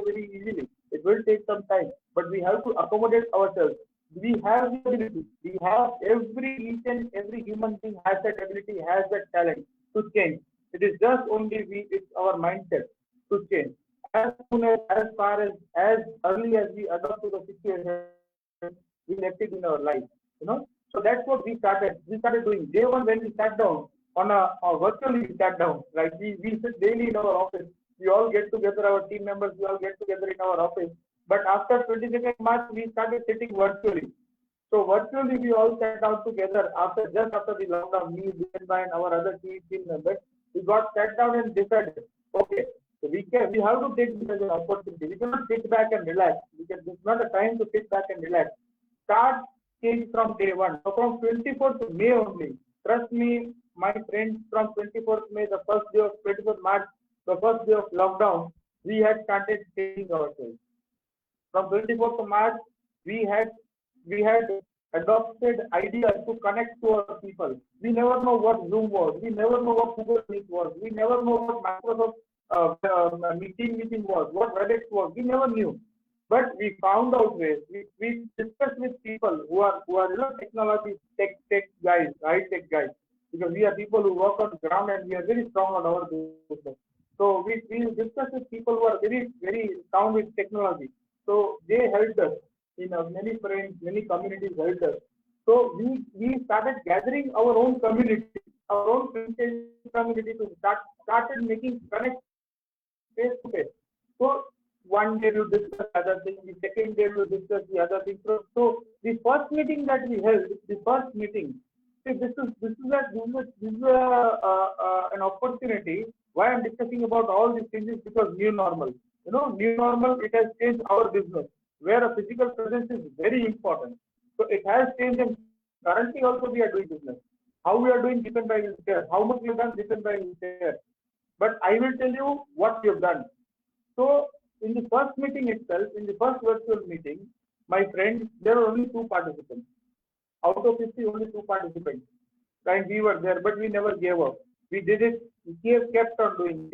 very easily. It will take some time, but we have to accommodate ourselves. We have the ability. We have each and every human being has that ability, has that talent to change. It is just only it's our mindset to change. As soon as far as early as we adopt to the situation, we left it in our life. So that's what we started. We started doing day one when we sat down virtually we sat down. Like we sit daily in our office. We all get together, our team members, we all get together in our office. But after 22nd March, we started sitting virtually. So virtually we all sat down together just after the lockdown, me, Dipen and our other team members. We got sat down and decided, okay, so we have to take this as an opportunity. We cannot sit back and relax because this is not a time to sit back and relax. Start change from day one. So from 24th May only, trust me, my friends, from 24th May, the first day of 24th March, the first day of lockdown, we had started changing ourselves. From 24th March, we had adopted ideas to connect to our people. We never know what Zoom was. We never know what Google Meet was. We never know what Microsoft meeting was, what Webex was. We never knew. But we found out ways. We discussed with people who are technology tech guys, high tech guys, because we are people who work on the ground and we are very strong on our business. So we discussed with people who are very very sound with technology. So they helped us. Many friends, many communities helped us. So we started gathering our own community, our own community to started making connect face to face. So one day you discuss other things, the second day you discuss the other things. So the first meeting that we held, this is an opportunity. Why I'm discussing about all these things is because new normal. New normal, it has changed our business, where a physical presence is very important. So it has changed, and currently also we are doing business. How we are doing depends by will share. How much we have done depends by will share. But I will tell you what we have done. So in the first meeting itself, in the first virtual meeting, my friends, there were only 2 participants. Out of 50, only 2 participants. And we were there, but we never gave up. We did it, we kept on doing.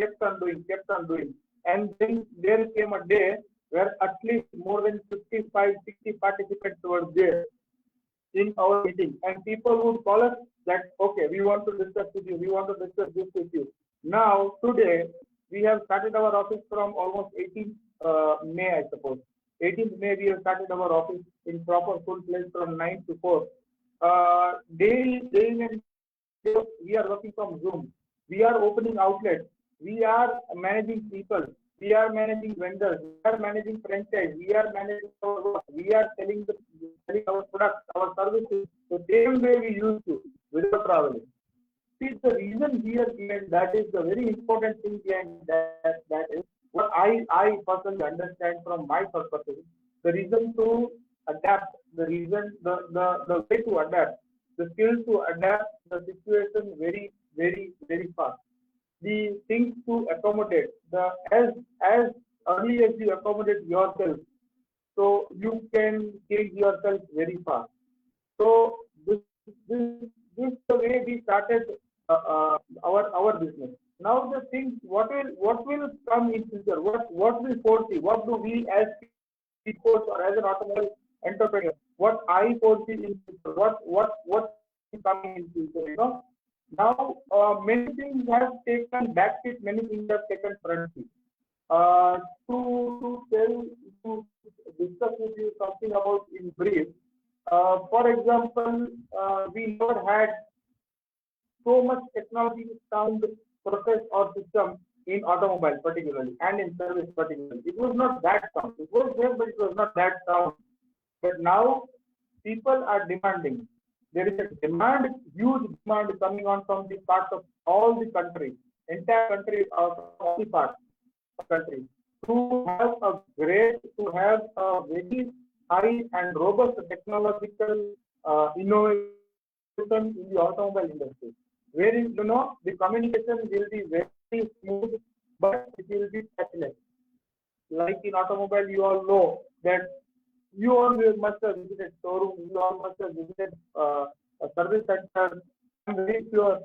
And then there came a day where at least more than 55, 60 participants were there in our meeting. And people would call us that, okay, we want to discuss with you, we want to discuss this with you. Now, today, we have started our office from almost 18th May, I suppose. 18th May, we have started our office in proper full place from 9 to 4. Day and we are working from Zoom. We are opening outlets. We are managing people. We are managing vendors. We are managing franchise. We are managing our work. We are selling our products, our services the same way we used to without traveling. See, the reason here behind that is the very important thing behind that is what I personally understand from my perspective. The reason to adapt, the way to adapt, the skill to adapt the situation very, very, very fast. The things to accommodate, as early as you accommodate yourself, so you can change yourself very fast. So this is the way we started our business. Now the things, what will come in future? What we foresee? What do we as people or as an automobile entrepreneur? What I foresee in future? What is coming in future? Now many things have taken back seat. Many things have taken front seat. To discuss with you something about in brief. For example, we never had so much technology sound process or system in automobile particularly and in service particularly. It was not that sound. It was there, but it was not that sound. But now people are demanding. There is a demand, huge demand coming on from the parts of all the countries, entire country, all the parts of the country, to have a very high and robust technological innovation in the automobile industry, wherein the communication will be very smooth, but it will be touchless. Like in automobile, you all know that you all must have visited showroom, you all must have visited a service center. I'm very sure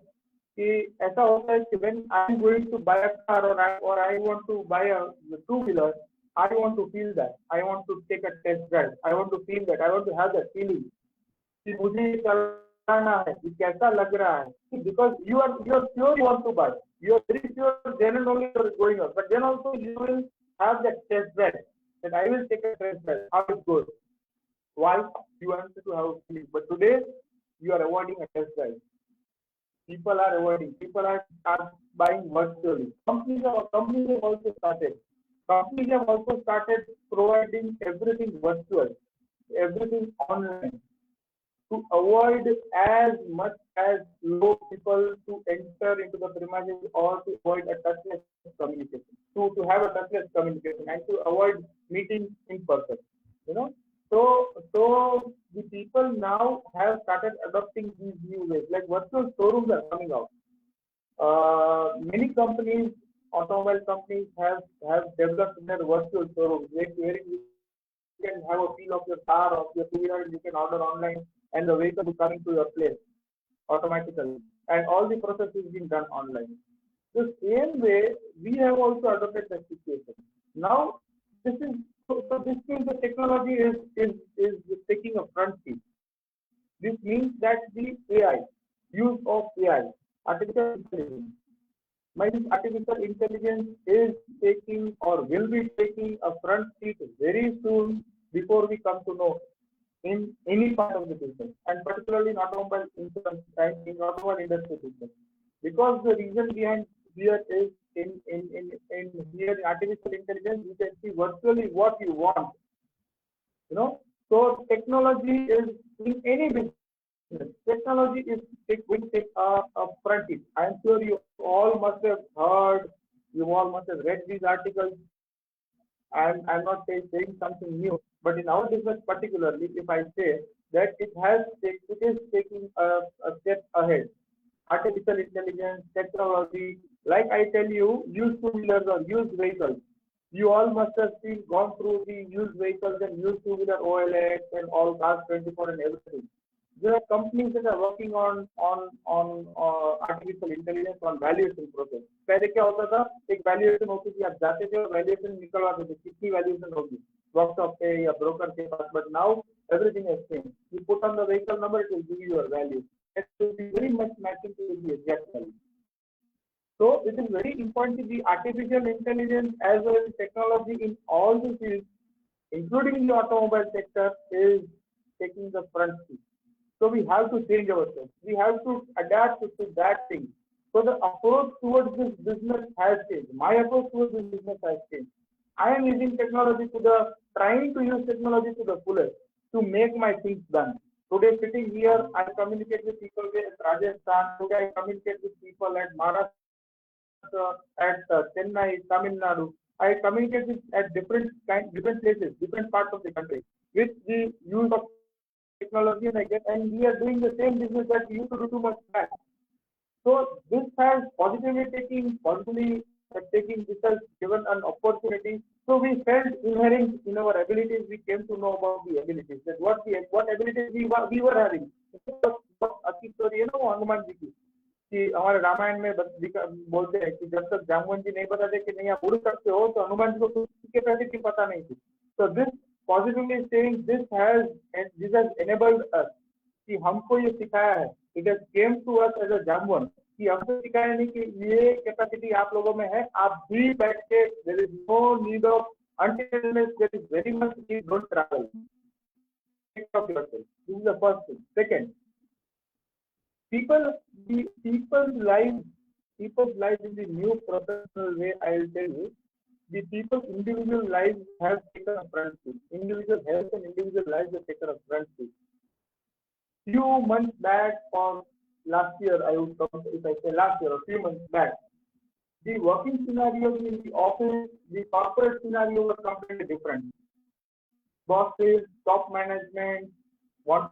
कि ऐसा होता है कि when I'm going to buy a car or I want to buy a two-wheeler, I want to feel that. I want to take a test drive. I want to feel that. I want to have that feeling. कि मुझे ये चलाना है, ये कैसा लग रहा है. Because you are sure you want to buy. You are very sure then and only you are going out. But then also you will have that test drive. That I will take a test drive. How it goes. Why? You wanted to have a feeling. But today you are avoiding a test drive. People are avoiding. People are buying virtually. Companies have also started. Companies have also started providing everything virtual, everything online, to avoid as much as low people to enter into the premises or to avoid a touchless communication, to have a touchless communication and to avoid meeting in person. You know, so the people now have started adopting these new ways. Like virtual showrooms are coming out. Many companies, automobile companies, have developed their virtual showrooms where you can have a feel of your car or your two-wheeler, and you can order online, and the vehicle will coming to your place automatically, and all the process is being done online. The same way we have also adopted that situation. Now this is so this means the technology is taking a front seat. This means that the AI, use of AI, artificial intelligence, my artificial intelligence is taking or will be taking a front seat very soon before we come to know in any part of the business, and particularly in automobile insurance and in automobile industry business. Because the reason behind here is in here in artificial intelligence, you can see virtually what you want. You know, so technology is in any business. Technology is will take a front seat. I am sure you all must have heard, you all must have read these articles. I'm not saying something new, but in our business particularly, if I say that it is taking a step ahead. Artificial intelligence, technology, like I tell you, used two-wheelers or used vehicles. You all must have gone through the used vehicles and used two-wheeler OLX and all Cars 24 and everything. There are companies that are working on artificial intelligence on valuation process. पहले क्या होता था, एक valuation होती थी, आप जाते थे और valuation निकलवाते थे, कितनी valuation होगी workshop पे या broker के पास. But now everything has changed. You put on the vehicle number, it will give you your value. It will be very much matching to the exact value. So it is very important to the artificial intelligence as well as technology in all the fields, including the automobile sector, is taking the front seat. So we have to change ourselves. We have to adapt to that thing. So the approach towards this business has changed. My approach towards this business has changed. I am using technology trying to use technology to the fullest to make my things done. Today, sitting here, I communicate with people at Rajasthan. Today, I communicate with people at Maharashtra, at Chennai, Tamil Nadu. I communicate with at different places, different parts of the country, with the use of technology, and we are doing the same business that we used to do 2 months back. So this has positively taking this has given an opportunity. So we felt inherent in our abilities. We came to know about the abilities, that what abilities we were having. अच्छी story है ना वो हनुमान जी की, कि हमारे रामायण में बोलते हैं कि जब तक जामुन जी नहीं बताते कि नहीं आप उड़ सकते हो, तो हनुमान जी को किसी कैपेसिटी पता नहीं थी. So this positively saying this has enabled us कि हमको ये सिखाया है. It has came to us as a जामुन कि हमको सिखाया नहीं कि ये कैपेसिटी आप लोगों में है, आप भी बैठ के there is no need of until there is very much need, don't travel. Take of yourself. This is the first thing. Second, people's lives in the new professional way, I will tell you, the people's individual lives have taken a front seat. Individual health and individual lives have taken a front seat. Few months back, or last year, I would come, if I say last year or few months back, the working scenario in the office, the corporate scenario was completely different. Bosses, top management,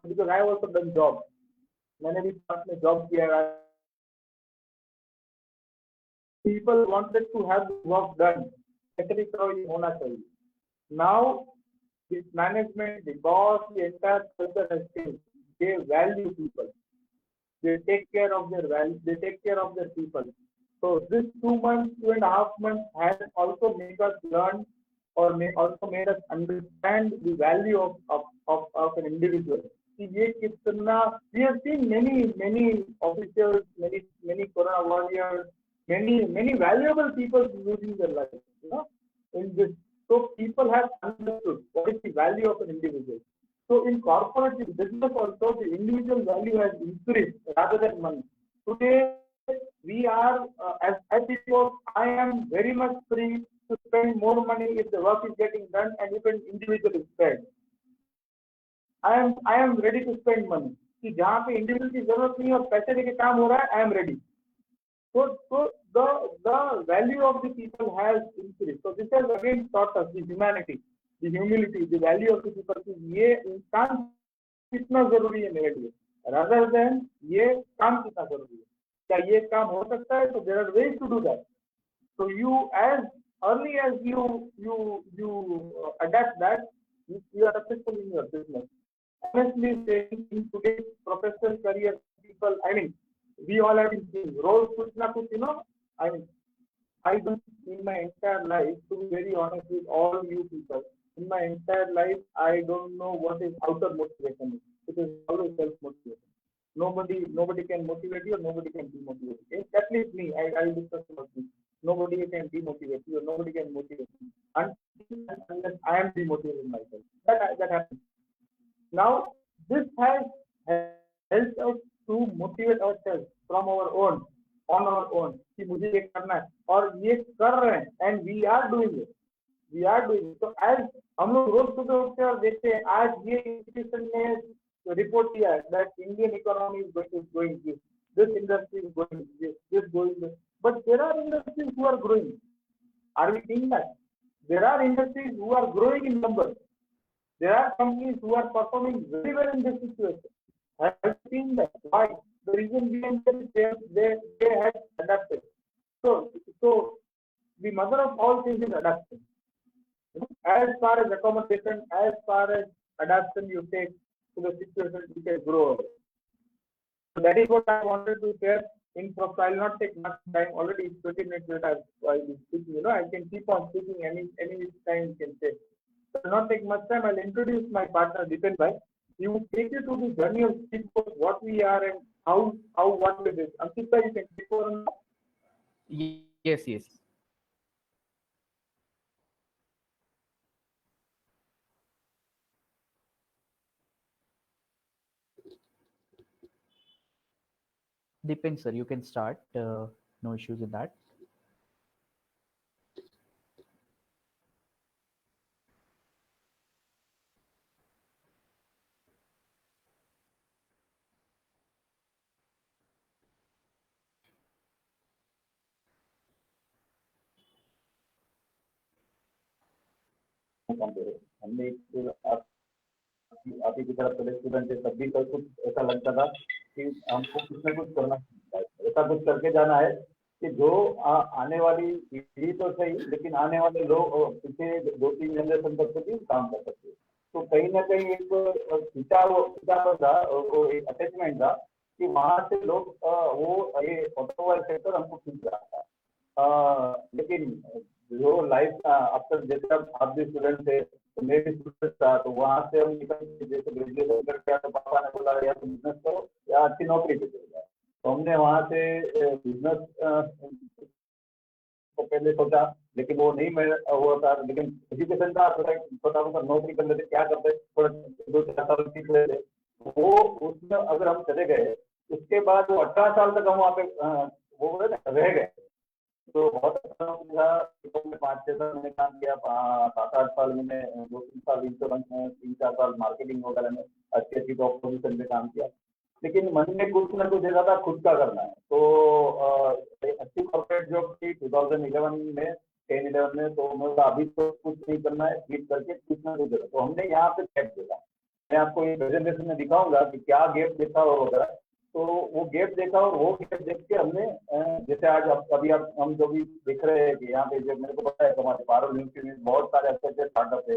because I also done jobs. मैंने भी पास में job किया है. People wanted to have work done. ऐसे होना चाहिए. Now, this management, the boss, the entire culture has changed. They value people. They take care of their values. They take care of their people. So this 2.5 months has also made us learn or also made us understand the value of an individual. कि ये कितना, we have seen many officials, many corona warriors, many valuable people losing their lives, in this. So people have understood what is the value of an individual. So in corporate business also, the individual value has increased rather than money. Today we are, as people, I am very much free to spend more money if the work is getting done and if an individual is paid. I am ready to spend money. कि जहाँ पे individual की जरूरत नहीं है और पैसे देके काम हो रहा है, I am ready. So the value of the people has increased. So this has again taught us the humanity, the humility, the value of the people. ये इंसान कितना जरूरी है मेरे लिए, rather than ये काम कितना जरूरी है. क्या ये काम हो सकता है? So there are ways to do that. So you, as early as you adapt that, you are successful in your business. Honestly saying, in today's professional career, people, I mean, we all have been seeing roles, kuch na kuch, I mean, I don't, in my entire life, to be very honest with all you people, in my entire life, I don't know what is outer motivation. It is always self-motivation. Nobody can motivate you, or nobody can demotivate you. At least me, I discuss about me. Nobody can demotivate you, or nobody can motivate you unless I am demotivating myself. That happens. Now, this has helped us to motivate ourselves from our own, on our own, कि मुझे ये करना है और ये कर रहे हैं, and we are doing it. So as हम लोग रोज सुबह उठते हैं और देखते हैं, आज ये इंस्टीट्यूशन ने रिपोर्ट किया है that Indian economy is going this industry is going this going this, but there are industries who are growing. Are we seeing that? There are industries who are growing in numbers. There are companies who are performing very well in this situation. I have seen that. Why? The reason behind that they have adapted. So the mother of all things is adaptation. As far as accommodation, as far as adaptation you take to the situation, you can grow. So that is what I wanted to share. In profile, I will not take much time. Already it's 20 minutes that I will speaking. I can keep on speaking any time you can take. So I will not take much time. I'll introduce my partner Dipen Bhai. He will take you to the journey of Speedboat, what we are and how what we did. Ankit Bhai, you can take over. Yes. Dipen sir, you can start. No issues in that. हमने आप ही की तरह पहले student थे, तब भी कुछ ऐसा लगता था कि हमको कुछ ना कुछ करना है, ऐसा कुछ करके जाना है कि जो आने वाली पीढ़ी तो सही, लेकिन आने वाले लोग पीछे 2-3 जनरेशन तक भी काम कर सकते. तो कहीं ना कहीं एक खिंचाव था, वो एक अटैचमेंट था कि वहां से लोग वो ये ऑटोमोबाइल सेक्टर हमको खींच रहा था. लेकिन जो लाइफ अब तक, जैसे आप भी स्टूडेंट थे तो मैं भी स्टूडेंट था, तो वहां से हम निकल, जैसे ग्रेजुएशन करके तो पापा ने बोला या तो बिजनेस करो या अच्छी नौकरी पे चले जाओ. तो हमने वहां से बिजनेस को पहले सोचा, लेकिन वो नहीं हुआ था. लेकिन एजुकेशन था, छोटा मोटा नौकरी कर लेते, क्या करते, थोड़ा 2-4 साल सीख लेते. वो उसमें अगर हम चले गए, उसके बाद वो 18 साल तक हम वहाँ पे वो रह गए. तो बहुत अच्छा था. 5-6 साल मैंने काम किया, 7-8 साल मैंने 2-3 साल इंश्योरेंस में, 3-4 साल मार्केटिंग वगैरह में अच्छी टॉप पोजीशन पे काम किया. लेकिन मन में कुछ ना कुछ ऐसा था, खुद का करना है. तो अच्छी कॉर्पोरेट जॉब थी 2011 में, 10-11 में. तो मैं अभी तो कुछ नहीं करना है, स्किप करके कुछ ना कुछ. तो हमने यहाँ पे गैप देखा. मैं आपको ये प्रेजेंटेशन में दिखाऊंगा कि क्या गैप देखा और वगैरह. तो वो गैप देखा और वो गैप देख के हमने, जैसे आज अभी हम जो भी देख रहे हैं कि यहाँ पे जो मेरे को पता है हमारे पारुल यूनिवर्सिटी में बहुत सारे अच्छे स्टार्टअप है,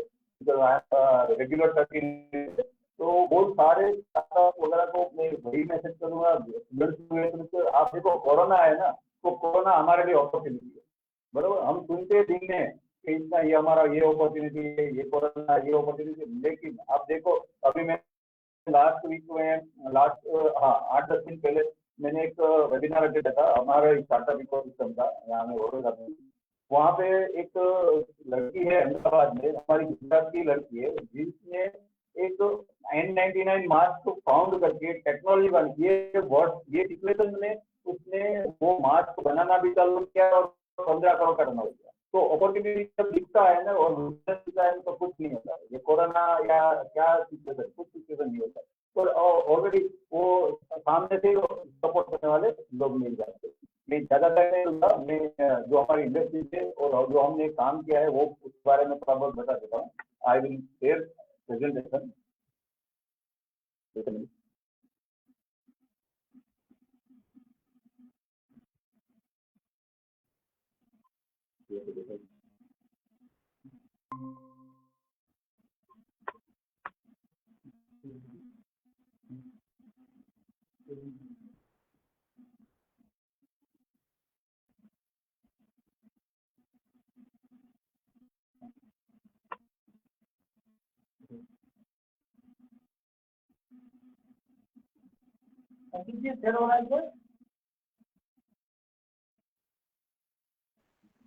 रेगुलर सर्किल. तो वो सारे स्टार्टअप वगैरह को मैं वही मैसेज करूँगा. तो आप देखो, कोरोना है ना, तो कोरोना हमारे लिए अपॉर्चुनिटी है. बराबर, हम सुनते दिन में कि इतना ना ये हमारा ये अपॉर्चुनिटी है, ये कोरोना ये अपॉर्चुनिटी, लेकिन आप देखो अभी मैं लास्ट वीक में हाँ 8-10 दिन पहले मैंने एक वेबिनार अटेंड किया था हमारा स्टार्टअप इकोसिस्टम का, यहाँ में वडोदरा में। वहाँ पे एक लड़की है अहमदाबाद में, हमारी गुजरात की लड़की है, जिसने एक N99 मास्क फाउंड करके टेक्नोलॉजी बनी। ये सिचुएशन में उसने वो मास्क बनाना भी चालू किया और 15 करोड़ का टर्नओवर किया। तो अपॉर्चुनिटी जब दिखता है ना और दिखता है तो कुछ नहीं होता। ये कोरोना या क्या सिचुएशन, कुछ सिचुएशन नहीं होता, तो ऑलरेडी वो सामने से सपोर्ट करने वाले लोग मिल जाते हैं। मैं ज्यादा टाइम नहीं लूंगा, मैं जो हमारी इंडस्ट्री है और जो हमने काम किया है वो उस बारे में थोड़ा बहुत बता देता हूँ। I will share presentation.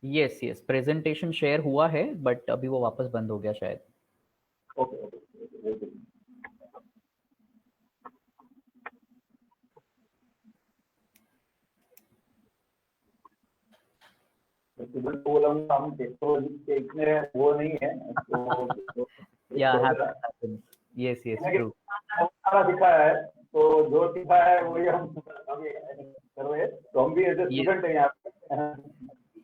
Yes yes, presentation share हुआ है बट अभी वो वापस बंद हो गया शायद। ओके हम टेक्नोलॉजी के इतने वो नहीं है तो या यस यस ट्रू। सारा सिखाया है तो जो सिखाया है वही हम अभी कर रहे हैं, तो हम भी एज ए स्टूडेंट हैं यहाँ पे।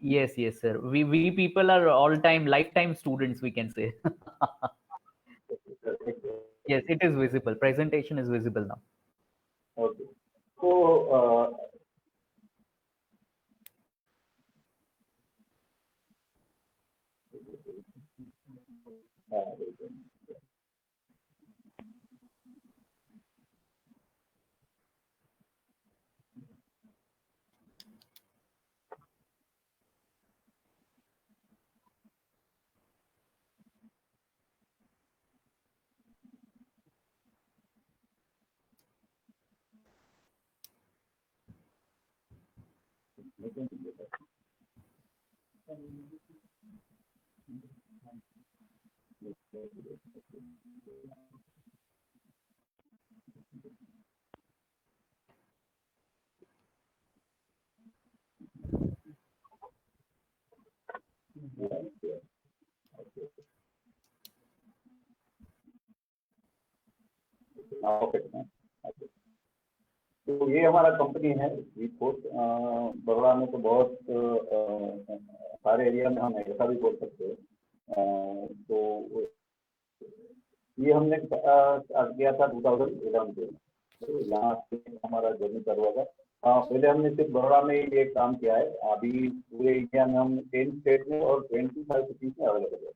Yes, yes, sir. We people are all time lifetime students, we can say. Yes, it is visible. Presentation is visible now. Okay. So okay, तो ये हमारा कंपनी है वीपोर्ट। बड़ौदा में तो बहुत सारे एरिया में हम ऐसा भी बोल सकते हैं। तो ये हमने किया था 2011 में, तो यहाँ से हमारा जर्नी कर हुआ था। पहले हमने सिर्फ बड़ौदा में ये काम किया है, अभी पूरे इंडिया में हम 10 स्टेट में और 25 सिटीज में अवेलेबल है।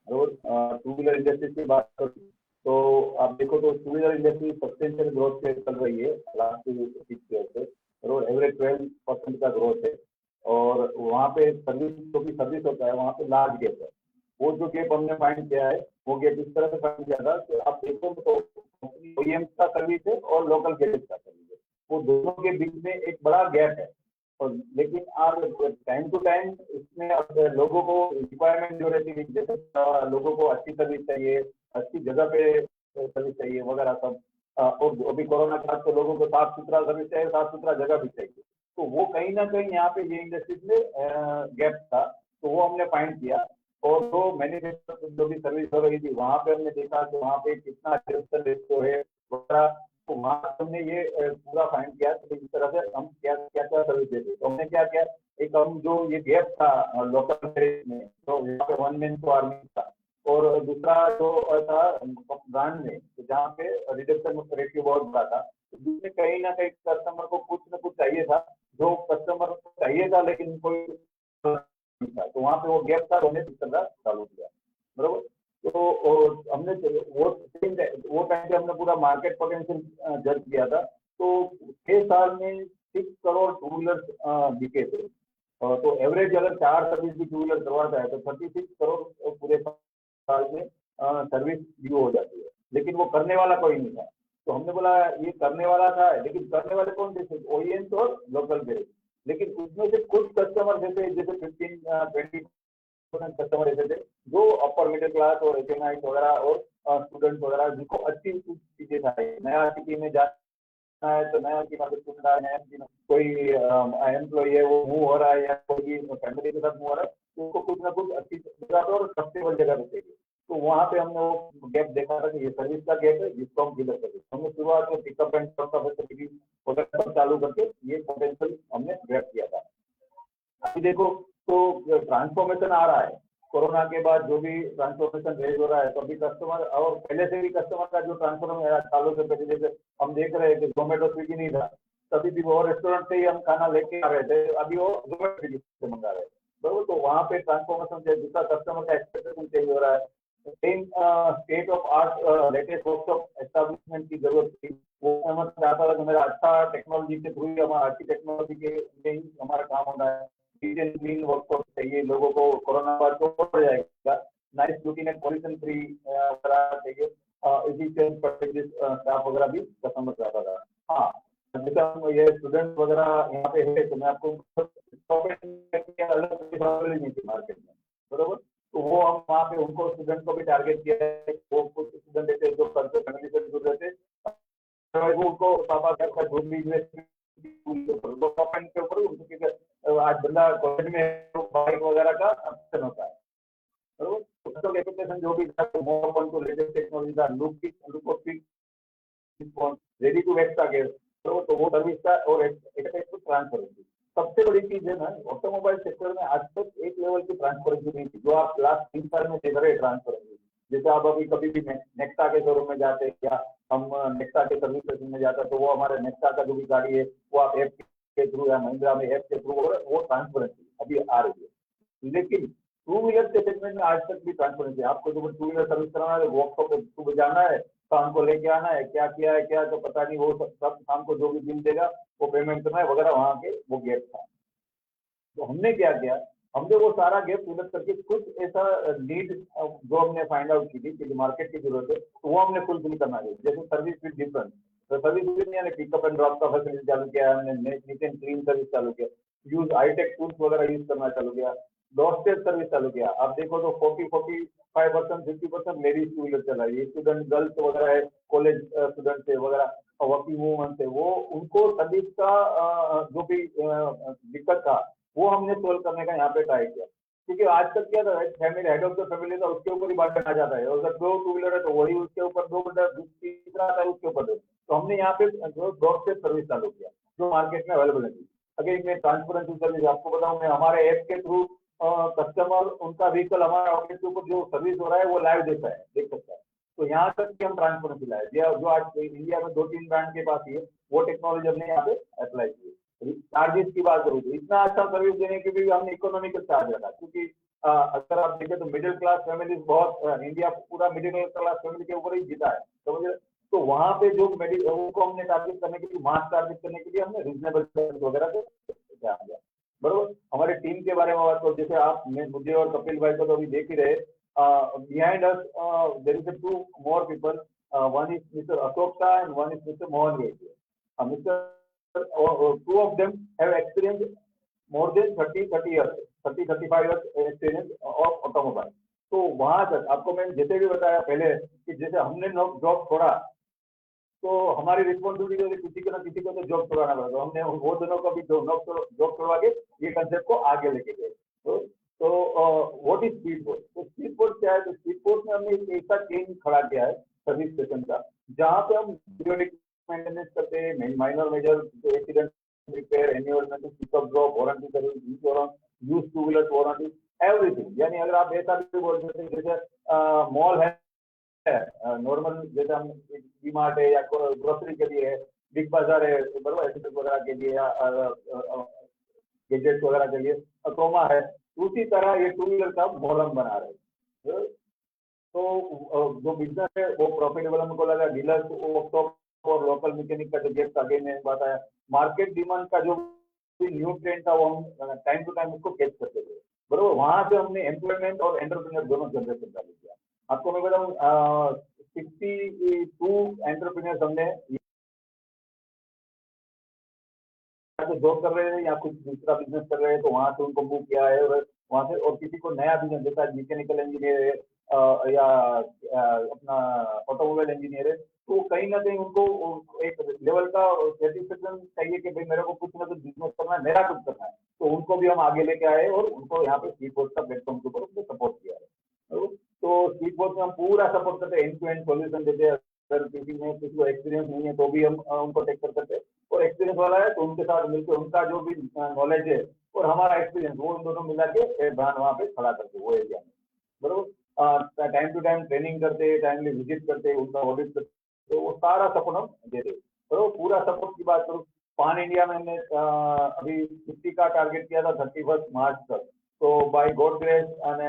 और टू व्हीलर इंडस्ट्री की बात करूँ तो आप देखो तो two wheeler industry substantial growth पे चल रही है लास्ट 6 ईयर से, और एवरेज 12% का ग्रोथ है। और वहाँ पे सर्विस जो भी सर्विस होता है वहाँ पे लार्ज गैप है। वो जो गैप हमने फाइंड किया है वो गैप इस तरह से फाइंड किया था कि आप देखो तो OEM का सर्विस है और लोकल गैरेज का सर्विस है, वो दोनों के बीच में एक बड़ा गैप है। और लेकिन आप टाइम टू टाइम इसमें लोगों को रिक्वायरमेंट जो रहती है, जैसे लोगों को अच्छी सर्विस चाहिए, अच्छी जगह पे सर्विस चाहिए वगैरह सब। और अभी कोरोना के बाद तो लोगों को साफ सुथरा सर्विस चाहिए, साफ सुथरा जगह भी चाहिए, तो वो कहीं ना कहीं यहाँ पे ये इंडस्ट्रीज में गैप था, तो वो हमने फाइंड किया। और जो मैन्युफैक्चर जो भी सर्विस हो रही थी वहाँ पे हमने देखा कि वहाँ पे कितना रेशियो है वगैरह, तो वहाँ हमने ये पूरा फाइंड किया कि इस तरह से हम क्या क्या क्या सर्विस देते। तो हमने क्या किया, एक हम जो ये गैप था लोकल में, तो यहाँ पे 1 मैन टू आर्मी था, और दूसरा जो था ब्रांड में, तो जहाँ पे रिडक्शन रेशियो बहुत बड़ा था, जिसमें कहीं ना कहीं कस्टमर को कुछ ना कुछ चाहिए था, जो कस्टमर को चाहिए था लेकिन कोई नहीं था, तो वहाँ पे वो गैप था, हमने ठीक करना चालू किया। बराबर, तो हमने वो टाइम पे हमने पूरा मार्केट पोटेंशियल जज किया था। तो 6 साल में 6 करोड़ टू व्हीलर्स बिके थे, तो एवरेज अगर 4 सर्विस भी टू व्हीलर करवाता है तो 36 करोड़ पूरे साल में सर्विस ड्यू हो जाती है, लेकिन वो करने वाला कोई नहीं था। तो हमने बोला ये करने वाला था, लेकिन करने वाले कौन थे? ओईएम्स और लोकल गैरेज। लेकिन उसमें से कुछ कस्टमर जैसे 15-20% कस्टमर ऐसे थे जो अपर मिडिल क्लास और एचएनआई वगैरह और स्टूडेंट्स वगैरह जिनको अच्छी चीजें चाहिए, नया सिटी में जाना है तो नया की मदद सुन रहा है, कोई एम्प्लॉय है वो मूव हो रहा है या कोई फैमिली के साथ मूव हो रहा है, तो उसको कुछ ना कुछ अच्छी जगह और सस्टेबल जगह पे चाहिए। तो वहाँ पे हमने वो गैप देखा था कि ये सर्विस का गैप है जिसको हम फिलअप करें। हमने शुरुआत में पिकअप एंड ड्रॉप का फैसिलिटी वगैरह चालू करके ये पोटेंशियल हमने ग्रैब किया था। अभी देखो तो ट्रांसफॉर्मेशन आ रहा है, कोरोना के बाद जो भी ट्रांसफॉर्मेशन रेज हो रहा है, तो अभी कस्टमर और पहले से भी कस्टमर का जो ट्रांसफॉर्मेशन सालों से पहले जैसे हम देख रहे हैं कि जोमेटो स्विगी नहीं था, तभी भी वो रेस्टोरेंट से ही हम खाना लेके आ रहे थे, अभी वो जोमेटो स्विगी से मंगा रहे हैं, बराबर। तो वहाँ पे ट्रांसफॉर्मेशन जिसका कस्टमर का एक्सपेक्टेशन चेंज हो रहा है, same state of art latest workshop establishment की जरूरत थी। वो मैं चाहता था कि मेरा अच्छा टेक्नोलॉजी के थ्रू ही हमारा अच्छी टेक्नोलॉजी के लिए ही हमारा काम होना है। क्लीन वर्कफोर्स चाहिए, लोगों को कोरोना बाद तो हो जाएगा, nice looking and pollution free वगैरह चाहिए, एफिशिएंट पैकेजेस स्टाफ वगैरह भी कस्टमर चाहता था। हाँ, जैसे हम ये स्टूडेंट वगैरह यहाँ पे है तो मैं आपको अलग नहीं थी मार्केट में, बराबर। तो वो हम वहाँ पे उनको स्टूडेंट को भी टारगेट किया है, वो कुछ स्टूडेंट ऐसे जो करते फैमिली से दूर रहते, वो उनको पापा का जो भी के ऊपर आज बंदा कॉलेज में बाइक वगैरह का ऑप्शन होता है, तो एप्लीकेशन जो भी था मोबाइल को लेटेस्ट टेक्नोलॉजी था, look of ready to wax आ गया, तो वो सर्विस का और ट्रांसपेरेंसी सबसे बड़ी चीज है ना। ऑटोमोबाइल सेक्टर में आज तक एक लेवल की ट्रांसपेरेंसी नहीं थी जो आप लास्ट 3 साल में देख रहे हैं ट्रांसपेरेंसी। जैसे आप अभी कभी भी नेक्सा के शोरूम में जाते हैं या हम नेक्सा के सर्विस स्टेशन में जाते हैं, तो वो हमारे नेक्सा का जो भी गाड़ी है वो आप ऐप के थ्रू या महिंद्रा में ऐप के थ्रू वो ट्रांसपेरेंसी अभी आ रही है। लेकिन टू व्हीलर के सेगमेंट में आज तक भी ट्रांसपेरेंसी, आपको जो टू व्हीलर सर्विस कराना है वर्कशॉप पे जाना है, शाम को लेके आना है, क्या किया है क्या तो पता नहीं, वो सब शाम को जो भी बिल देगा वो पेमेंट करना है वगैरह, वहाँ के वो गैप था। तो हमने क्या किया, हमने वो सारा गैप फिलअप करके कुछ ऐसा नीड जो हमने फाइंड आउट की थी कि मार्केट की जरूरत है, तो वो हमने फुलफिल करना है। जैसे सर्विस विद डिफरेंस, तो सर्विस विद यानी पिकअप एंड ड्रॉप का फैसिलिटी चालू किया हमने, नीट एंड क्लीन सर्विस चालू किया, यूज हाईटेक टूल्स वगैरह यूज करना चालू किया, डोर स्टेप सर्विस चालू किया। आप देखो तो 45% 50% लेडीज टू व्हीलर चला रही है, स्टूडेंट गर्ल्स वगैरह है, कॉलेज स्टूडेंट है वगैरह, वर्किंग वूमेन थे, वो उनको सर्विस का जो भी दिक्कत था वो हमने सोल्व करने का यहाँ पे ट्राई किया। क्योंकि आज तक क्या था, family head of the family था उसके ऊपर ही बात आ जाता है, और अगर 2 टू व्हीलर है तो वही उसके ऊपर 2 बटा तीसरा आता है उसके ऊपर दो। तो हमने यहाँ पे जो डोर स्टेप सर्विस चालू किया जो मार्केट में अवेलेबल है। अगर मैं ट्रांसपेरेंसी सर्विस आपको बताऊं, मैं हमारे ऐप के थ्रू कस्टमर उनका व्हीकल हमारे ऑफिस के ऊपर जो सर्विस हो रहा है वो लाइव देख सकता है। तो यहाँ तक कि हम ट्रांसपेरेंसी लाए, जो आज इंडिया में 2-3 ब्रांड के पास ही है, वो टेक्नोलॉजी हमने यहाँ पे अप्लाई की। चार्जेस की बात करूँ तो इतना अच्छा सर्विस देने के भी हमने इकोनॉमिकल चार्ज रखा, क्योंकि अगर आप देखें तो मिडिल क्लास फैमिली बहुत इंडिया पूरा मिडिल क्लास फैमिली के ऊपर ही जीता है, समझ। तो वहाँ पे जो उनको हमने टारगेट करने के लिए, मास टारगेट करने के लिए हमने रीजनेबल वगैरह से ध्यान दिया, बरोबर। हमारे टीम के बारे में बात करो, जैसे आप मुझे और कपिल भाई को तो अभी देख ही रहे, behind us there is 2 more people, one is Mr. Ashok Shah and one is Mr. Mohan Mr. 2 of them have experience more than 35 years experience of automobile। तो वहां तक आपको मैंने जैसे भी बताया पहले कि जैसे हमने जॉब छोड़ा तो हमारी रिस्पॉन्सिबिलिटी होगी किसी को ना किसी को तो जॉब छुड़ाना पड़ेगा। तो हमने वो दोनों को भी जॉब छुड़वा के ये कंसेप्ट को आगे लेके गए। तो व्हाट इज स्पीड पोस्ट? तो स्पीड पोस्ट क्या है? तो स्पीड पोस्ट में हमने एक ऐसा चेंज खड़ा किया है सर्विस स्टेशन का, जहाँ पे हम पीरियोडिक मेंटेनेंस करते हैं, minor major accident repair, annual maintenance, pickup drop, warranty service, insurance, use two wheeler warranty, everything. यानी अगर आप ऐसा भी बोल सकते हैं जैसे मॉल है नॉर्मल, जैसे हम डी मार्ट है या ग्रोसरी के लिए है, बिग बाजार है, बराबर, एसेसरीज वगैरह के लिए या गैजेट्स वगैरह के लिए क्रोमा है, उसी तरह ये टू व्हीलर का मॉल हम बना रहे हैं। तो जो बिजनेस है वो प्रॉफिटेबल हमको लगा, डीलर वर्कशॉप और लोकल मैकेनिक का जो गेप आगे मैंने बताया, मार्केट डिमांड का जो न्यू ट्रेंड था वो हम टाइम टू टाइम उसको कैच करते थे, बरोबर। वहां से हमने एम्प्लॉयमेंट और एंटरप्रेन्योर दोनों जनरेशन चालू किया। आपको मैं बताऊँ 62 एंटरप्रेन्योर्स हमने तो जॉब कर रहे हैं या कुछ दूसरा बिजनेस कर रहे हैं, तो वहां से उनको मूव किया है, और वहां से और किसी को नया बिजनेस, जैसा मैकेनिकल इंजीनियर है या अपना ऑटोमोबाइल इंजीनियर है, तो कहीं ना कहीं उनको एक लेवल का सेटिस्फेक्शन चाहिए कि भाई मेरे को कुछ ना कुछ बिजनेस करना है, मेरा कुछ करना है, तो उनको भी हम आगे लेके आए और उनको यहाँ पे स्पीड पोस्ट का प्लेटफॉर्म के ऊपर उनको सपोर्ट किया है। तो स्पीड पोस्ट में हम पूरा सपोर्ट करते हैं, एंड टू एंड सोल्यूशन देते हैं। अगर किसी को एक्सपीरियंस नहीं है तो भी हम उनको टेक कर सकते हैं, और एक्सपीरियंस वाला है तो उनके साथ मिलकर उनका जो भी नॉलेज है और हमारा एक्सपीरियंस, वो इन दोनों मिला के ब्रांड वहाँ पे खड़ा करते वो एरिया में, बरोबर। टाइम टू टाइम ट्रेनिंग करते, टाइमली विजिट करते, उनका ऑडिट करते, तो वो सारा सपोर्ट हम देते, बरोबर। पूरा सपोर्ट की बात करूँ, पान इंडिया में हमने अभी 50 का टारगेट किया था 31 मार्च तक, तो by God grace and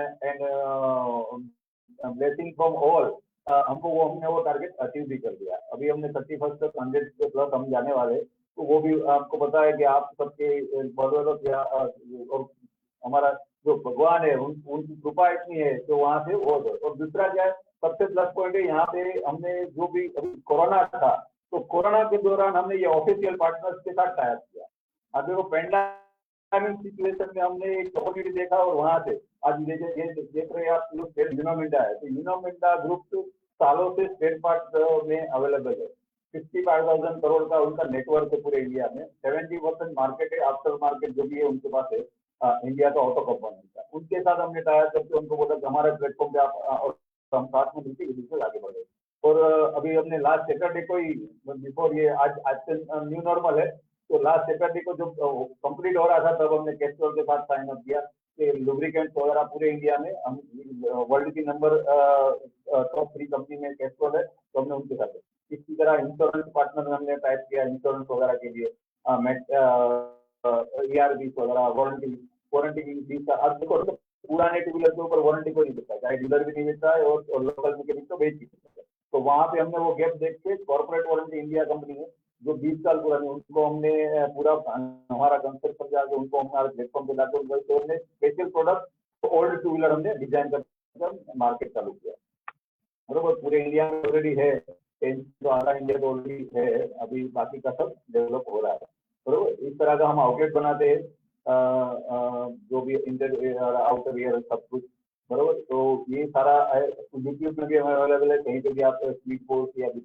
blessing from all हमको हमने वो टारगेट अचीव भी कर दिया। अभी हमने 31 तक 100 के प्लस हम जाने वाले, तो वो भी आपको पता है कि आप सबके बदौलत और हमारा जो भगवान है उनकी कृपा इतनी है तो वहां से वो है। और दूसरा क्या है, सबसे प्लस पॉइंट है यहाँ पे, हमने जो भी अभी कोरोना था, तो कोरोना के दौरान हमने ये ऑफिशियल पार्टनर्स के साथ टाइप किया। अब देखो पैंडेमिक सिचुएशन में हमने एक अपॉर्चुनिटी देखा, और वहां से आज ये देख रहे हैं आप लोग, यूनोमिंडा है, तो यूनोमिंडा ग्रुप सालों से स्टेट पार्ट में अवेलेबल है। 55,000 करोड़ का उनका नेटवर्क है पूरे इंडिया में, 70% मार्केट है, आफ्टर मार्केट जो भी है उनके पास है इंडिया का ऑटो कंपोनेंट का। उनके साथ हमने टायर करके उनको बोला कि हमारे प्लेटफॉर्म पे आप हम साथ में मिलकर बिजनेस आगे बढ़े। और अभी हमने लास्ट सैटरडे को ही, बिफोर ये आज से न्यू नॉर्मल है, तो लास्ट सैटरडे को जो कंप्लीट हो रहा था तब हमने कैस्ट्रोल के साथ साइन अप किया कि लुब्रिकेंट्स वगैरह पूरे इंडिया में हम वर्ल्ड की नंबर टॉप 3 कंपनी में कैस्ट्रोल है, तो हमने उनके साथ इसी तरह इंश्योरेंस पार्टनर में हमने टाइप किया इंश्योरेंस वगैरह के लिए, ERB वगैरह, वारंटी फीस का। अब देखो पुराने टू व्हीलर के ऊपर वारंटी को नहीं देता, चाहे डीलर भी नहीं देता है, और लोकल मैकेनिक तो बेच ही सकता है। तो वहां पे हमने वो गैप देख के कॉर्पोरेट वारंटी इंडिया कंपनी है जो 20 साल पुरानी, उनको हमने पूरा हमारा कंसेप्ट पर जाकर उनको हमारे प्लेटफॉर्म पे लाकर हमने special product old two wheeler हमने डिजाइन कर मार्केट चालू किया, बरोबर। पूरे इंडिया में ऑलरेडी है, तो आधा इंडिया तो ऑलरेडी है, अभी बाकी का सब डेवलप हो रहा है, बरोबर। इस तरह का हम आउटलेट बनाते हैं, जो भी इंटर आउटर ईयर सब कुछ, बरोबर। तो ये सारा यूट्यूब में भी हमें अवेलेबल है, कहीं पे भी आप स्पीड पोस्ट या कुछ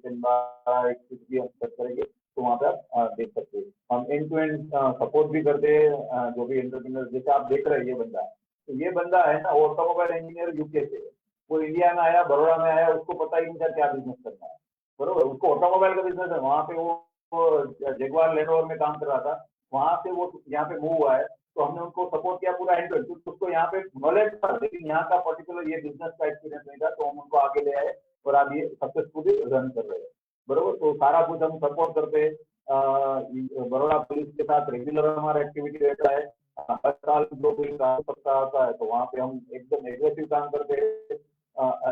भी हम सर्च करेंगे तो वहाँ पे आप देख सकते हैं। हम एंड टू एंड सपोर्ट भी करते हैं, जो भी एंटरप्रेन्योर, जैसे आप देख रहे हैं ये बंदा, तो ये बंदा है ना ऑटोमोबाइल इंजीनियर यूके से, वो इंडिया में आया, बड़ौदा में आया, उसको पता ही नहीं था क्या बिजनेस करना है, बरोबर। उसको ऑटोमोबाइल का बिजनेस है, वहाँ पे वो जगवार लैंड रोवर में काम कर रहा था, वहां से वो यहाँ पे मूव हुआ है, तो हमने उनको सपोर्ट किया पूरा एंड टू एंड। उसको यहाँ पे नॉलेज था लेकिन यहाँ का पर्टिकुलर ये बिजनेस का एक्सपीरियंस नहीं था, तो हम उनको आगे ले आए और आज ये सक्सेसफुली रन कर रहे हैं, बरोबर। तो सारा कुछ हम सपोर्ट करते हैं, बड़ौदा पुलिस के साथ रेगुलर हमारा एक्टिविटी रहता है, हर साल जो भी सप्ताह आता है तो वहाँ पे हम एकदम एग्रेसिव काम करते हैं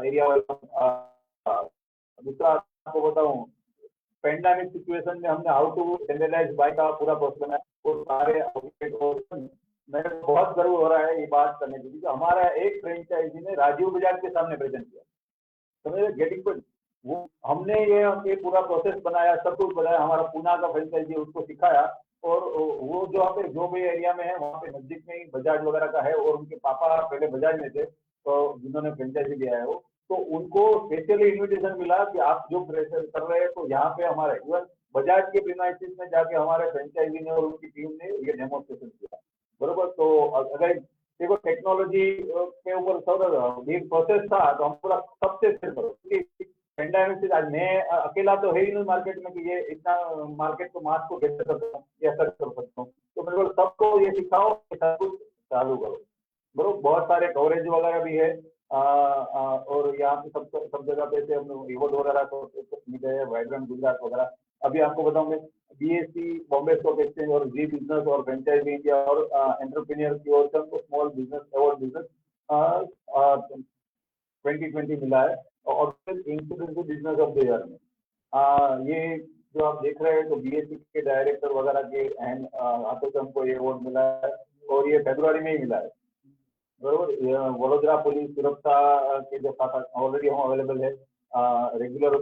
एरिया वाइज। दूसरा आपको बताऊँ, पैंडेमिक सिचुएशन में हमने हाउ टू स्टैंडर्डाइज बाइक का पूरा प्रोसेस बनाया, और सारे आउटलेट, और मेरे को बहुत गर्व हो रहा है ये बात करने के लिए, हमारा एक फ्रेंचाइजी ने राजीव बजाज के सामने प्रेजेंट किया, समझे गेटिंग पॉइंट। वो हमने ये पूरा प्रोसेस बनाया, सब कुछ बनाया, हमारा पूना का फ्रेंचाइजी उसको सिखाया, और वो जो यहाँ पे जो भी एरिया में है वहाँ पे नजदीक में ही बजाज वगैरह का है, और उनके पापा पहले बजाज में थे, तो जिन्होंने फ्रेंचाइजी लिया है वो, तो उनको स्पेशली इन्विटेशन मिला कि आप जो प्रेशर कर रहे हैं तो यहाँ पे हमारे इवन बजाज के प्रीमाइसेस में जाके हमारे फ्रेंचाइजी ने और उनकी टीम ने ये डेमोन्स्ट्रेशन किया, बरोबर। तो अगर देखो टेक्नोलॉजी के ऊपर सब एक प्रोसेस था, तो हम पूरा सबसे पेंडेमिक से आज मैं अकेला तो है ही नहीं मार्केट में कि ये इतना मार्केट को मास को कैसे कर सकता हूँ या कर सकता हूँ, तो मेरे को सबको ये सिखाओ कि सब कुछ चालू करो, बरोबर। बहुत सारे कवरेज वगैरह भी है, और यहाँ पे सब जगह पे से हम रिवोट वगैरह को मिले हैं, वाइब्रेंट गुजरात वगैरह। अभी आपको बताऊँ मैं BSE बॉम्बे स्टॉक एक्सचेंज और जी बिजनेस और फ्रेंचाइजी इंडिया और एंटरप्रेन्योर की ओर से हमको स्मॉल बिजनेस अवार्ड बिजनेस 2020 मिला है, और insurance business of the year में। ये जो आप देख रहे हैं तो बीएससी के डायरेक्टर वगैरह के हाथों से हमको ये अवार्ड मिला है और ये फरवरी में ही मिला है बरोबर। वडोदरा पुलिस सुरक्षा के जो खाता ऑलरेडी हम अवेलेबल है रेगुलर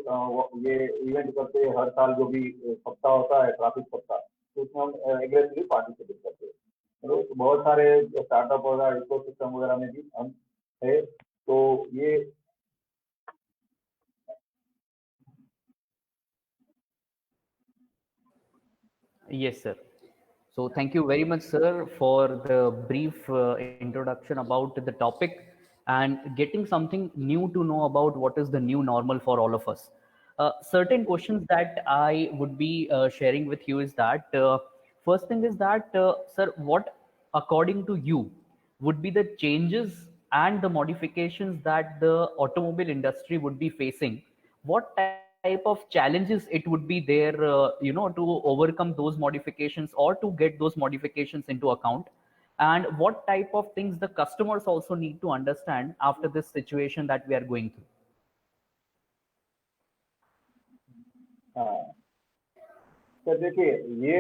ये इवेंट करते हैं हर साल जो भी सप्ताह होता है ट्रैफिक सप्ताह तो उसमें हम एग्रेसिवली पार्टिसिपेट करते हैं। तो बहुत सारे स्टार्टअप वगैरह इको सिस्टम वगैरह में भी हम है तो ये Yes, sir. So thank you very much, sir, for the brief introduction about the topic and getting something new to know about what is the new normal for all of us. Certain questions that I would be sharing with you is that first thing is that, sir, what according to you would be the changes and the modifications that the automobile industry would be facing? What type of challenges it would be there, to overcome those modifications or to get those modifications into account? And what type of things the customers also need to understand after this situation that we are going through? हाँ तो देखिए ये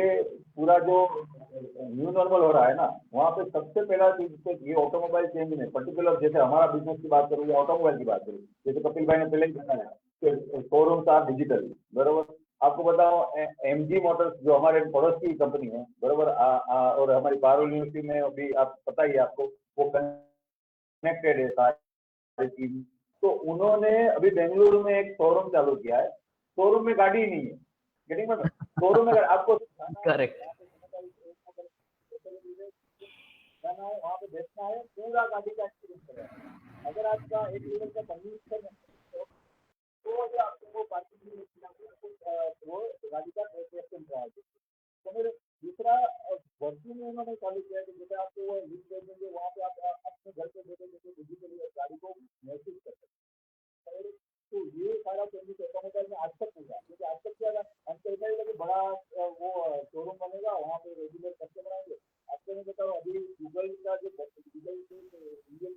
पूरा जो new normal हो रहा है ना वहाँ पे सबसे पहला चीज तो ये ऑटोमोबाइल चेंज में पर्टिकुलर जैसे हमारा बिजनेस की बात करूँ या ऑटोमोबाइल की बात करूँ जैसे कपिल भाई ने पहले ही बताया कि शोरूम्स आर डिजिटल बरोबर। आपको बताओ एमजी मोटर्स जो हमारे पड़ोस की कंपनी है बरोबर और हमारी पारुल यूनिवर्सिटी में अभी आप पता ही है आपको वो कनेक्टेड है सारी चीज। तो उन्होंने अभी बेंगलुरु में एक शोरूम चालू किया है। शोरूम में गाड़ी ही नहीं है गेटिंग मतलब शोरूम में अगर आपको Correct. जाना है वहाँ पे देखना है पूरा गाड़ी का एक्सपीरियंस करेगा। अगर आपका 1 लीटर का कन्वीनियंस है तो जो आपको वो पार्किंग में वो गाड़ी का एक्सपीरियंस रहा है। तो मेरे दूसरा वर्किंग में उन्होंने चालू किया है कि जैसे आपको वो लिंक दे देंगे वहाँ पे आप अपने घर पे बैठे बैठे डिजिटली गाड़ी को महसूस कर सकते हैं। तो ये सारा चेंजेस ऑटोमोबाइल में आज तक हुआ क्योंकि आज तक क्या हम कहते हैं कि बड़ा वो शोरूम बनेगा वहाँ पे रेगुलर कस्टमर आएंगे। आपको मैं बताऊँ अभी गूगल का जो गूगल इंडियन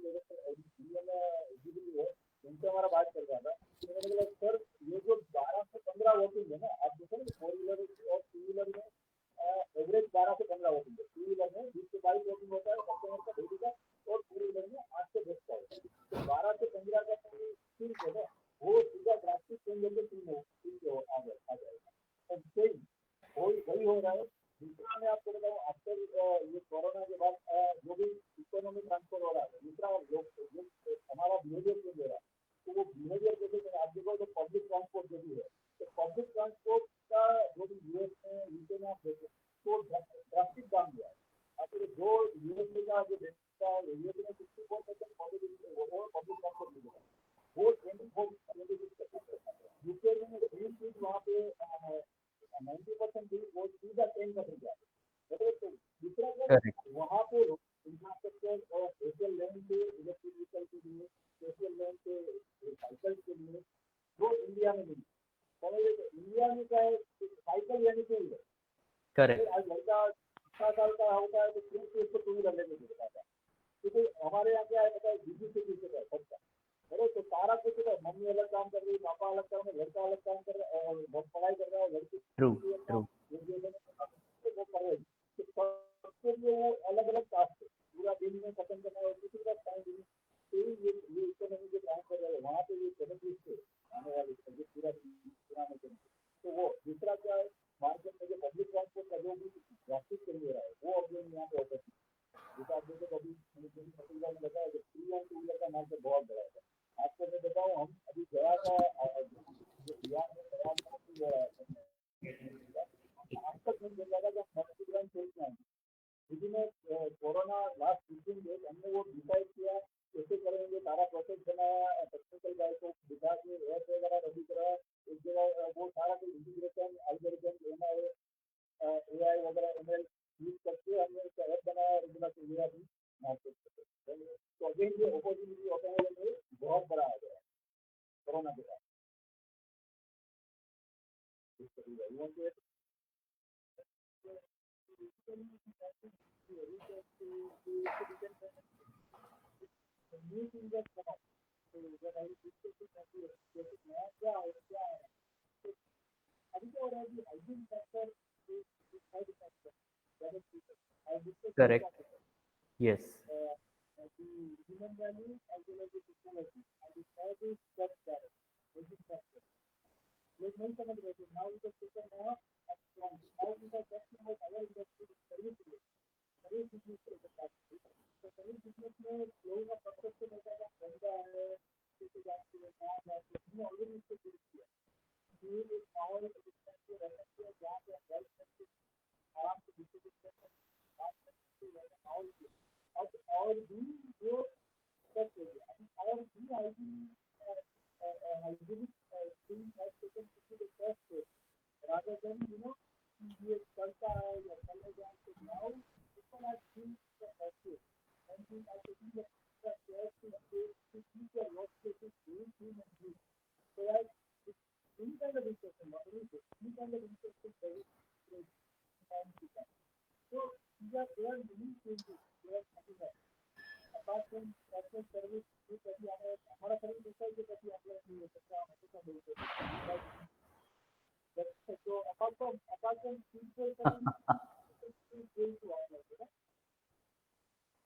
है उनसे हमारा बात कर रहा था तो मैंने बोला सर ये जो 12 से 15 वोटिंग है ना आप देखो ना 4 व्हीलर और 2 व्हीलर में एवरेज 12 से 15 वोटिंग है। 2 व्हीलर में 20 से 22 वोटिंग होता है कस्टमर का डेली का और 4 व्हीलर में 8 से 10 का होता है। तो 12 से 15 का ठीक है ना वो सीधा ड्रास्टिक चेंज होकर 3 आ जाएगा और सेम वही हो रहा है। दूसरा मैं आपको बताऊँ आफ्टर ये कोरोना के बाद जो भी इकोनॉमी ट्रांसफर हो रहा है दूसरा हमारा बिहेवियर चेंज हो रहा है। तो वो बिहेवियर जैसे आप देखो तो पब्लिक ट्रांसपोर्ट जो भी है तो पब्लिक ट्रांसपोर्ट का जो भी यूएस में यूके में आप देखो तो ड्रास्टिक दाम दिया है। आपको जो यूएस का जो डेटा यूएस में 64% पब्लिक ट्रांसपोर्ट मिलेगा वो 26% यूके में 20 वहाँ पे 90% वो सीधा ट्रेन का मिल जाए। तो दूसरा वहाँ पे इंफ्रास्ट्रक्चर और सोशल लैंड से इलेक्ट्रिक व्हीकल के लिए सोशल लैंड से साइकिल के लिए वो इंडिया में नहीं है। इंडिया में क्या है साइकिल यानी टू व्हीलर। Correct. आज लड़का 18 साल का होता है तो फिर उसको टू व्हीलर लेने देता था क्योंकि हमारे यहाँ क्या है पता है बिजी से पीछे का सबका अरे तो सारा कुछ मम्मी अलग काम कर रही है पापा अलग काम कर रहे लड़का अलग काम कर रहा है और बहुत पढ़ाई कर रहा है लड़की True. True. वो कर रहे तो सबके लिए वो अलग अलग टास्क पूरा दिन में खत्म करना है किसी का टाइम दिन ये इकोनॉमी जो काम कर रहे हैं वहाँ पे ये चैलेंजेस थे आने वाले पूरा में तो वो दूसरा क्या है मार्केट में जो पब्लिक ट्रांसपोर्ट का जो भी ड्रास्टिक चेंज हो रहा है वो अब यहाँ पे होता है। जैसे आप देखो अभी ने बताया कि 3 और 2 व्हीलर का मार्केट बहुत बड़ा है। आपको मैं बताऊँ हम अभी गया था बिहार में आज तक नहीं देखा था कि 30 ग्राम सेल्स में आएंगे लेकिन कोरोना लास्ट 15 डेज हमने वो डिसाइड किया कैसे करेंगे सारा प्रोसेस बनाया टेक्निकल गाय को दिखा के ऐप वगैरह रेडी करा एक जगह वो सारा कुछ इंटीग्रेशन एल्गोरिथम एआई वगैरह एमएल यूज करके हमने उसका ऐप बनाया रेगुलर इंडिया भी मार्केट तो अगेन ये अपॉर्चुनिटी ऑटोमोबाइल में बहुत बड़ा आ गया कोरोना के बाद। Correct. Yes.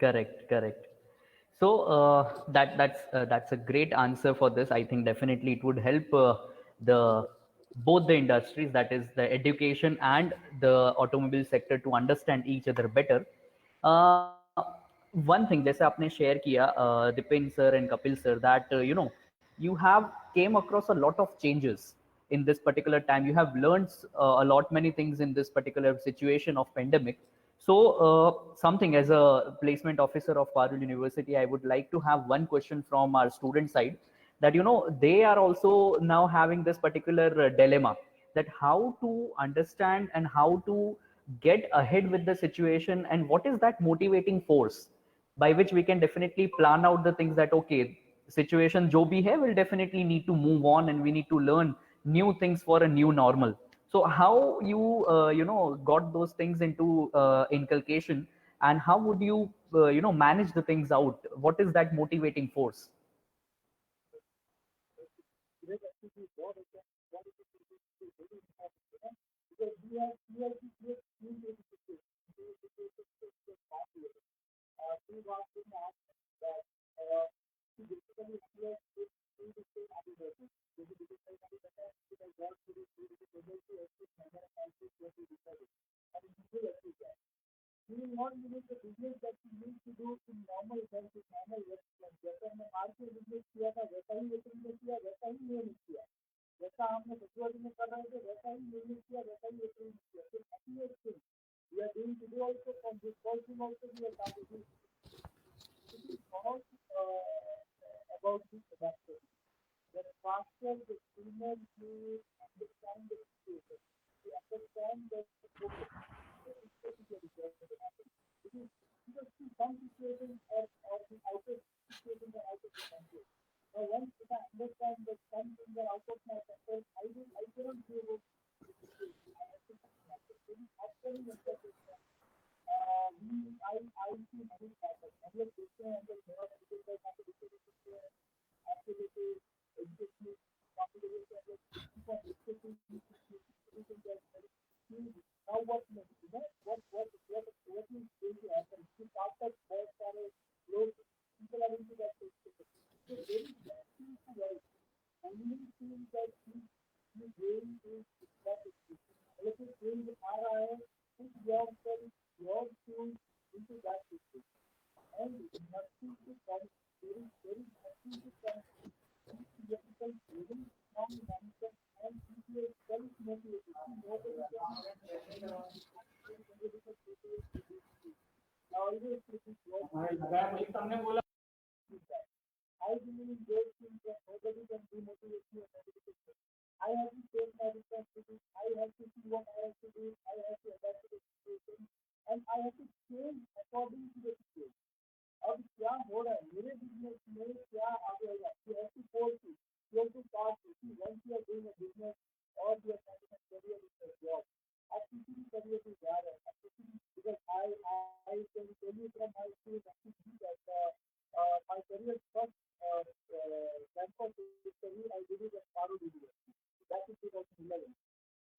Correct, correct. So that's a great answer for this. I think definitely it would help the both the industries, that is the education and the automobile sector, to understand each other better. Uh, One thing जैसे आपने share किया Dipin sir and Kapil sir, that you have came across a lot of changes in this particular time. You have learned a lot many things in this particular situation of pandemic. So something, as a placement officer of Parul University, I would like to have one question from our student side, that they are also now having this particular dilemma, that how to understand and how to get ahead with the situation, and what is that motivating force by which we can definitely plan out the things, that okay, situation jo bhi hai, will definitely need to move on, and we need to learn new things for a new normal. So how you got those things into inculcation, and how would you manage the things out? What is that motivating force?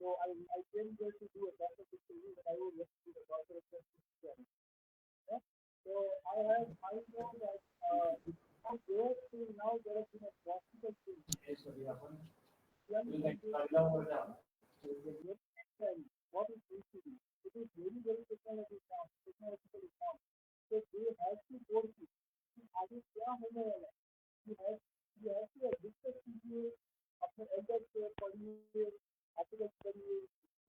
So I came here to do a doctorate degree, but I was left to the doctorate degree. Yeah. So I know that from there till now there has been a drastic change. What is basically it is very technologically sound. So they have to go to आगे क्या होने वाला है you have to discuss कीजिए अपने Elder से पढ़िए articles पढ़िए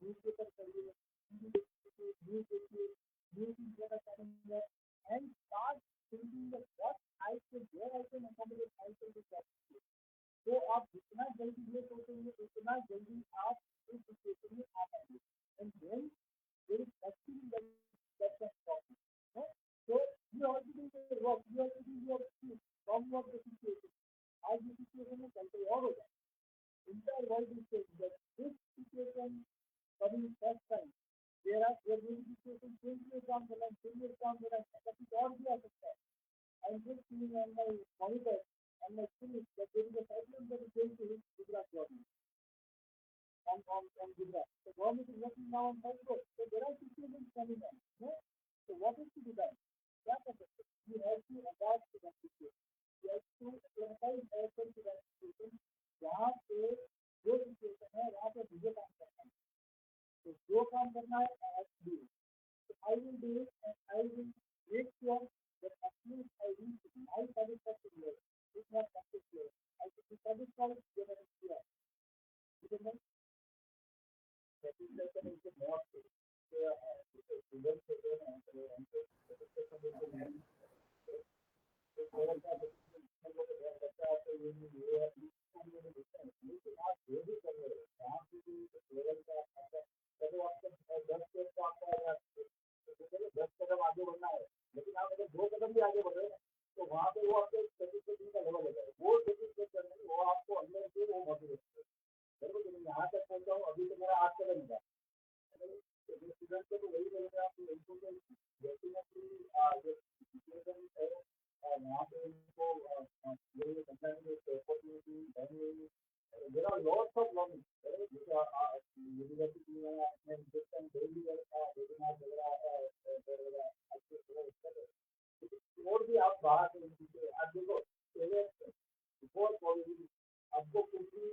न्यूज़पेपर पढ़िए टीवी देखिए न्यूज़ देखिए news is what I can and start thinking that what I can where I can accommodate myself in that situation. तो आप जितना जल्दी ये सोचेंगे उतना जल्दी आप इस सिचुएशन में आ पाएंगे and then there is nothing that can stop you. No? So you have to do your work, you have to do your skills, from what the situation. आज the situation में चलते और होगा. Entire world is saying that this situation coming first time. There will be situations 20 years down the line, 10 years down the line, that is all भी आ सकता है. I'm just seeing on my monitor and my screen that there is a cyclone that is going to hit Gujarat government. On Gujarat. The government is working now on cyclone. So there are situations coming on. No? So what is to be done? You have to adapt to that situation. You have to advertise ourselves to that situation. जहाँ पे जो situation है वहाँ पे मुझे काम करना है. तो जो काम करना है I have to do it. So I will do it and I will make sure that at least I reach my satisfaction level. It's not success level. I should be satisfied when I do that. Because satisfaction is the most दस कदम आगे बढ़ना है लेकिन आप अगर 2 कदम भी आगे बढ़ रहे हैं तो वहाँ पे वो आपके सेटिस्फेक्शन का लेवल है वो सेटिस्फेक्शन करने में वो आपको अंदर से वो मोटिवेट करेगा मैं यहाँ तक पहुँचा हूँ अभी तो मेरा 8 कदम था स्टूडेंट को तो वही करेगा आपको इनको डेफिनेटली सिचुएशन है वहाँ पे उनको opportunity there are lots of learning university में अपने इंटरेक्शन डेली करता है वेबिनार वगैरह और भी आप बाहर से आप देखो पहले बिफोर कोविड आपको कुछ भी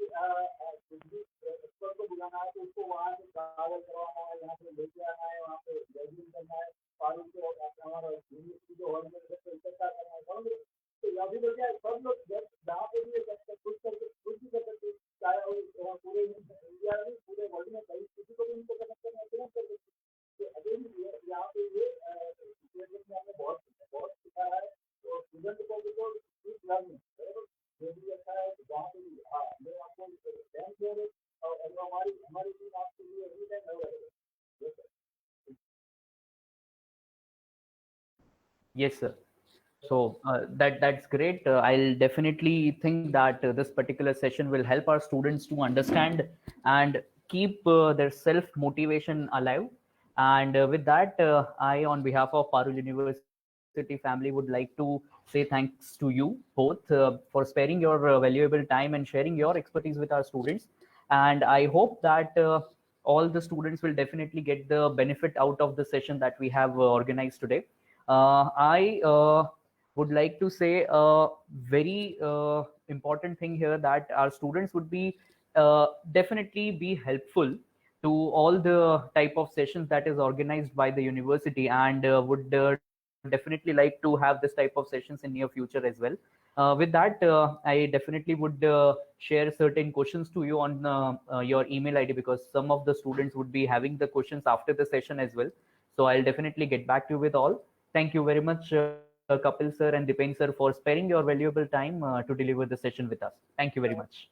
एक्सपर्ट को बुलाना है तो उसको वहाँ से ट्रैवल करवाना है यहाँ पे लेके आना है वहाँ पे जर्निंग करना है पानी से हमारा यूनिवर्सिटी जो हॉल में इकट्ठा करना है समझ तो अभी तो क्या सब लोग जहाँ पे भी खुद भी कर सकते चाहे पूरे इंडिया में पूरे वर्ल्ड में कहीं किसी को भी इनको कनेक्ट करना तुरंत कर सकते तो अभी यहाँ पे ये सिचुएशन में हमने बहुत सीखा है तो स्टूडेंट को भी तो लर्निंग जो भी अच्छा है जहाँ पे भी हाँ मैं आपको ध्यान दे रहे और हमारी टीम आपके लिए एवरी टाइम रहेगा. Yes, sir. So that's great. I'll definitely think that this particular session will help our students to understand and keep their self motivation alive. And with that, I, on behalf of Parul University family, would like to say thanks to you both for sparing your valuable time and sharing your expertise with our students. And I hope that all the students will definitely get the benefit out of the session that we have organized today. I would like to say a very important thing here that our students would be definitely be helpful to all the type of sessions that is organized by the university and would definitely like to have this type of sessions in near future as well. With that, I definitely would share certain questions to you on your email ID because some of the students would be having the questions after the session as well. So I'll definitely get back to you with all. Thank you very much, Kapil sir and Dipen sir, for sparing your valuable time to deliver the session with us. Thank you very much.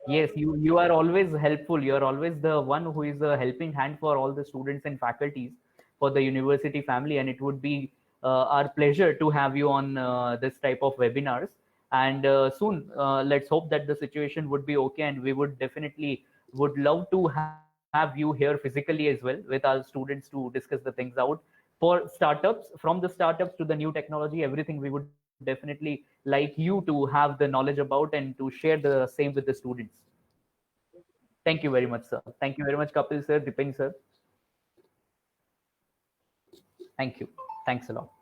Yes, you are always helpful. You are always the one who is a helping hand for all the students and faculties for the university family, and it would be our pleasure to have you on this type of webinars. And soon, let's hope that the situation would be okay, and we would definitely would love to have you here physically as well with our students to discuss the things out for startups, from the startups to the new technology, everything we would definitely like you to have the knowledge about and to share the same with the students. Thank you very much, sir. Thank you very much, Kapil sir, Dipeng sir. Thank you. Thanks a lot.